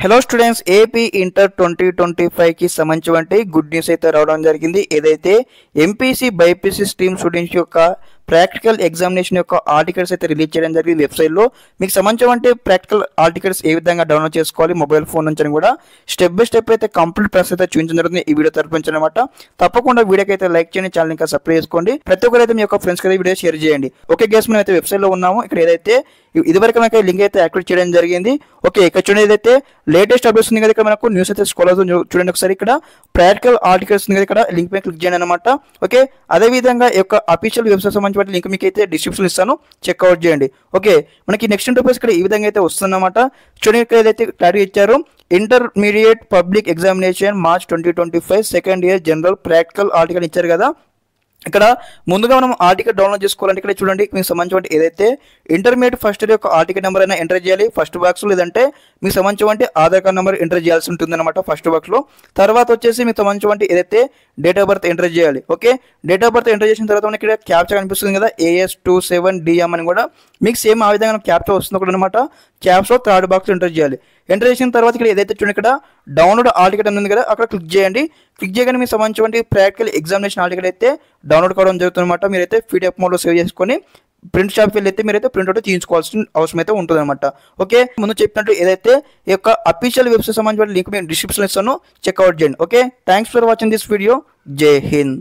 Hello students, AP inter 2025 కి సంబంధించి good news అయితే రావడం జరిగింది. ఏదైతే ఎంపీసీ బైపీసీ స్ట్రీమ్ స్టూడెంట్స్ యొక్క ప్రాక్టికల్ ఎగ్జామినేషన్ యొక్క ఆర్టికల్స్ అయితే రిలీజ్ చేయడం జరిగింది వెబ్సైట్లో. మీకు సంబంధించి ప్రాక్టికల్ ఆర్టికల్స్ ఏ విధంగా డౌన్లోడ్ చేసుకోవాలి మొబైల్ ఫోన్ నుంచి కూడా స్టెప్ బై స్టెప్ అయితే కంప్లీట్ ప్రాసెస్ అయితే చూపించడం జరుగుతుంది ఈ వీడియో తరపు నుంచి అనమాట. తప్పకుండా వీడియోకి అయితే లైక్ చేయండి, ఛానల్ ఇంకా సబ్స్క్రైబ్ చేసుకోండి. ప్రతి ఒక్కరు అయితే మీ యొక్క ఫ్రెండ్స్కి అయితే వీడియో షేర్ చేయండి. ఓకే గైస్, మనం అయితే వెబ్సైట్లో ఉన్నాము. ఇక్కడ ఏదైతే ఇదివరకు మనకి లింక్ అయితే యాక్టివేట్ చేయడం జరిగింది. ఓకే, ఇక్కడ చూడండి ఏదైతే లేటెస్ట్ అప్డేట్స్ ఉంది కదా, ఇక్కడ మనకు న్యూస్ అయితే స్క్రోల్ అవుతుంది. చూడండి ఒకసారి, ఇక్కడ ప్రాక్టికల్ ఆర్టికల్స్ ఉంది కదా, ఇక్కడ లింక్ పై క్లిక్ చేయండి అనమాట. ఓకే, అదేవిధంగా ఈ యొక్క అఫీషియల్ వెబ్సైట్ సంబంధించిన లింక్ మీకు అయితే డిస్క్రిప్షన్ ఇస్తాను, చెక్అవుట్ చేయండి. ఓకే, మనకి నెక్స్ట్ ఇంటర్ఫేస్ ఇక్కడ ఈ విధంగా అయితే వస్తుందన్నమాట. చూడండి ఇక్కడ ఏదైతే క్లారిటీ ఇచ్చారో, intermediate public examination March 2025 second year general practical article ఇచ్చారు కదా. ఇక్కడ ముందుగా మనం ఆర్టికల్ డౌన్లోడ్ చేసుకోవాలంటే ఇక్కడ చూడండి, మీకు సంబంధించి ఏదైతే ఇంటర్మీడియట్ ఫస్ట్ ఇయర్ యొక్క ఆర్టికల్ నెంబర్ అయినా ఎంటర్ చేయాలి ఫస్ట్ బాక్స్, లేదంటే మీకు సంబంధించి ఆధార్ కార్డ్ నెంబర్ ఎంటర్ చేయాల్సి ఉంటుంది అనమాట ఫస్ట్ బాక్స్లో. తర్వాత వచ్చేసి మీకు సంబంధించి ఏదైతే డేట్ ఆఫ్ బర్త్ ఎంటర్ చేయాలి. Okay, date of birth enter చేసిన తర్వాత మనకి ఇక్కడ క్యాప్చా కనిపిస్తుంది కదా, AS27DM అని కూడా మీకు సేమ్ ఆ విధంగా క్యాప్చా వస్తుంది ఒకటి అనమాట. క్యాప్చా థర్డ్ బాక్స్ ఎంటర్ చేయాలి. ఎంటర్ చేసిన తర్వాత ఇక్కడ ఏదైతే చూడండి, ఇక్కడ డౌన్లోడ్ ఆర్టికల్ ఉంది కదా, అక్కడ క్లిక్ చేయండి. క్లిక్ చేయగానే మీకు సంబంధించి ప్రాక్టికల్ ఎగ్జామినేషన్ ఆర్టికల్ అయితే డౌన్లోడ్ కావడం జరుగుతుంది అనమాట. మీరైతే PDF మోడ్లో సేవ్ చేసుకొని ప్రింట్ షాప్కి వెళ్ళి అయితే మీరైతే ప్రింట్ అవుట్ తీయించుకోవాల్సిన అవసరం అయితే ఉంటుంది అనమాట. ఓకే, ముందు చెప్పినట్టు ఏదైతే ఈ యొక్క అఫీషియల్ వెబ్సైట్ సంబంధించిన లింక్ మేము డిస్క్రిప్షన్ ఇస్తాను, చెక్అవుట్ చేయండి. Okay, thanks for watching this video. జై హింద్.